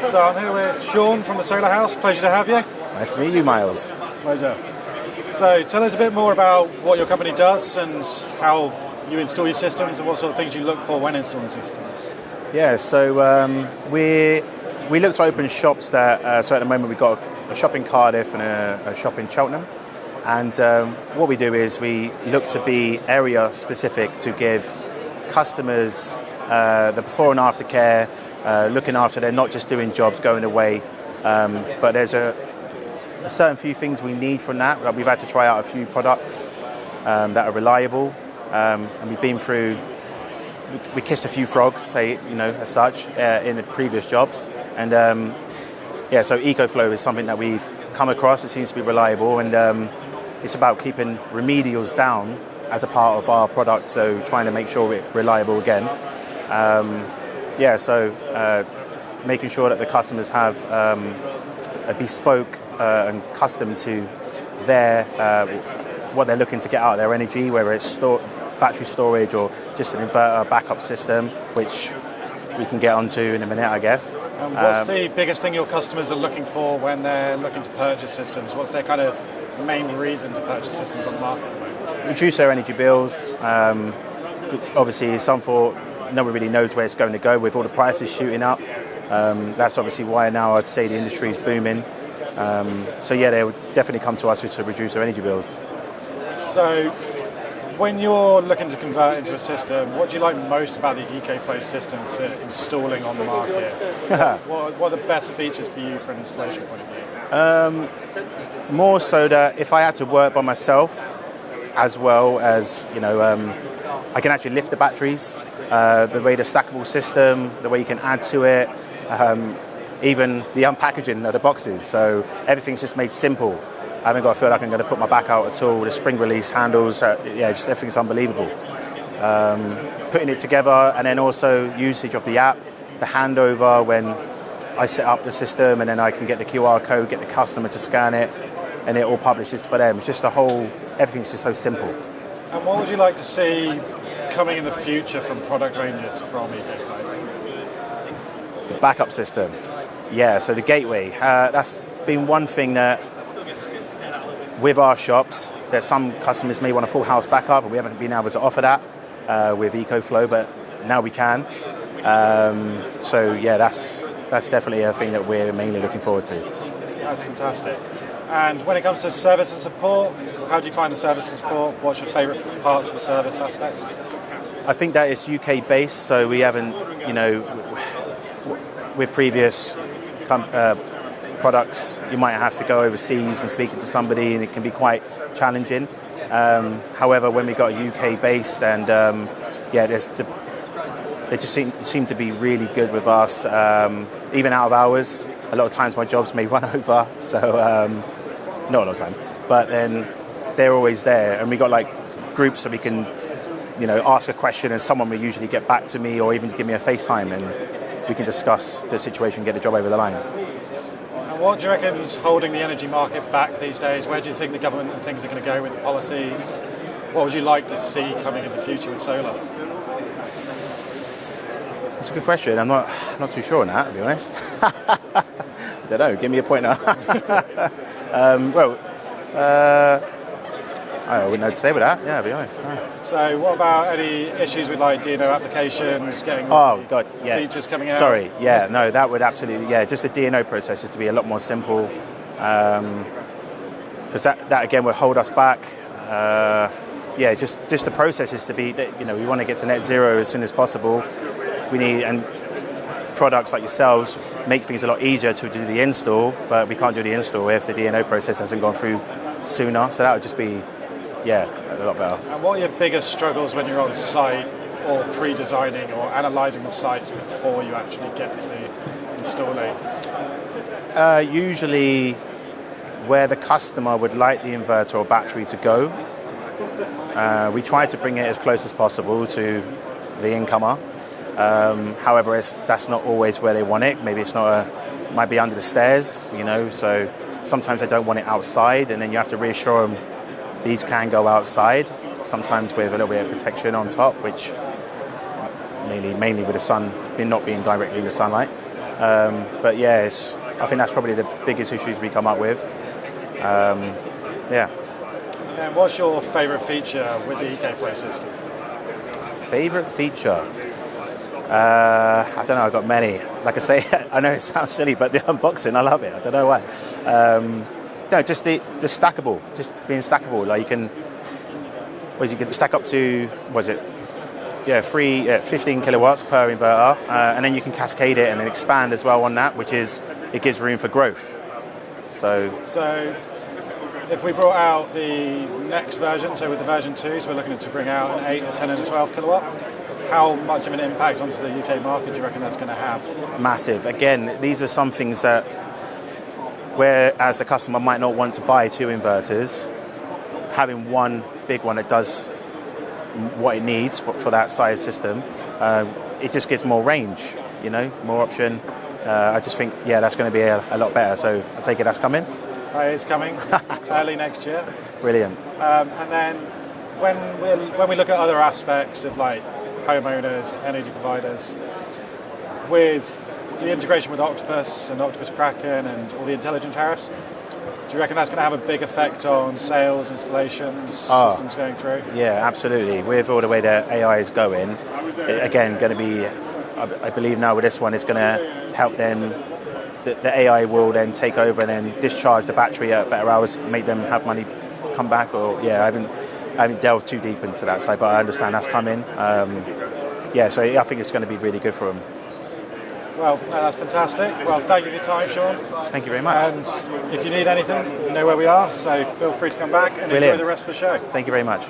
So I'm here with Sean from the Solar House. Pleasure to have you. Nice to meet you, Miles. Pleasure. So tell us a bit more about what your company does and how you install your systems and what sort of things you look for when installing systems. Yeah, so we look to open shops that, so at the moment we've got a shop in Cardiff and a shop in Cheltenham. And what we do is we look to be area specific to give customers the before and after care, looking after them, not just doing jobs, going away. But there's a certain few things we need from that. We've had to try out a few products that are reliable. And we've been through, we kissed a few frogs, say, as such, in the previous jobs. And so EcoFlow is something that we've come across. It seems to be reliable, and it's about keeping remedials down as a part of our product, so trying to make sure we're reliable again. Making sure that the customers have a bespoke and custom to their what they're looking to get out of their energy, whether it's battery storage or just an inverter backup system, which we can get onto in a minute, I guess. What's the biggest thing your customers are looking for when they're looking to purchase systems? What's their kind of main reason to purchase systems on the market at the moment? Reduce their energy bills. Obviously, some for no one really knows where it's going to go with all the prices shooting up. That's obviously why now I'd say the industry is booming. They would definitely come to us to reduce their energy bills. So, when you're looking to convert into a system, what do you like most about the EcoFlow system for installing on the market? What are the best features for you from an installation point of view? More so that if I had to work by myself, as well as, I can actually lift the batteries, the way the stackable system, the way you can add to it, even the unpackaging of the boxes. So everything's just made simple. I haven't got to feel like I'm going to put my back out at all. The spring release handles, just everything's unbelievable. Putting it together, and then also usage of the app, the handover when I set up the system, and then I can get the QR code, get the customer to scan it, and it all publishes for them. It's just everything's just so simple. And what would you like to see coming in the future from product ranges from EcoFlow? The backup system. Yeah, so the gateway. That's been one thing that with our shops, that some customers may want a full house backup, and we haven't been able to offer that with EcoFlow, but now we can. That's definitely a thing that we're mainly looking forward to. That's fantastic. And when it comes to service and support, how do you find the service and support? What's your favourite parts of the service aspect? I think that it's UK based, so we haven't, with previous products, you might have to go overseas and speak to somebody, and it can be quite challenging. However, when we got UK based, and they just seem to be really good with us, even out of hours. A lot of times my jobs may run over, so not a lot of time, but then they're always there, and we got like groups that we can, ask a question, and someone will usually get back to me or even give me a FaceTime, and we can discuss the situation, get the job over the line. And what do you reckon is holding the energy market back these days? Where do you think the government and things are going to go with the policies? What would you like to see coming in the future with solar? That's a good question. I'm not too sure on that, to be honest. I don't know. Give me a pointer. I wouldn't know what to say with that. Yeah, to be honest. No. So, what about any issues with like DNO applications getting features coming out? Sorry. Yeah. No, that would absolutely. Yeah, just the DNO process is to be a lot more simple. Because that again would hold us back. Just the process is to be. We want to get to net zero as soon as possible. We need, and products like yourselves make things a lot easier to do the install, but we can't do the install if the DNO process hasn't gone through sooner. So that would just be, a lot better. And what are your biggest struggles when you're on site or pre-designing or analysing the sites before you actually get to installing? Usually where the customer would like the inverter or battery to go, we try to bring it as close as possible to the incomer. However, that's not always where they want it. Maybe might be under the stairs, so sometimes they don't want it outside, and then you have to reassure them these can go outside, sometimes with a little bit of protection on top, which mainly with the sun, not being directly in the sunlight. But yeah, I think that's probably the biggest issues we come up with. Yeah. And what's your favourite feature with the EcoFlow system? Favorite feature? I don't know. I've got many. Like I say, I know it sounds silly, but the unboxing, I love it. I don't know why. No, just the stackable, just being stackable. Like you can stack up to, 15 kilowatts per inverter, and then you can cascade it and then expand as well on that, it gives room for growth. So if we brought out the next version, so with the version 2, so we're looking to bring out an 8, a 10 and a 12 kilowatt, how much of an impact onto the UK market do you reckon that's going to have? Massive. Again, these are some things that, whereas the customer might not want to buy 2 inverters, having one big one that does what it needs for that size system, it just gives more range, more option. I just think, that's going to be a lot better. So I take it that's coming. It's coming. It's early next year. Brilliant. And then when we look at other aspects of like homeowners, energy providers, with the integration with Octopus and Octopus Kraken and all the intelligent tariffs, do you reckon that's going to have a big effect on sales, installations, systems going through? Yeah, absolutely. With all the way that AI is going, again, going to be, I believe now with this one, it's going to help them. The AI will then take over and then discharge the battery at better hours, make them have money come back. Or I haven't delved too deep into that side, but I understand that's coming. So I think it's going to be really good for them. Well, no, that's fantastic. Well, thank you for your time, Sean. Thank you very much. And if you need anything, you know where we are, so feel free to come back and enjoy the rest of the show. Thank you very much.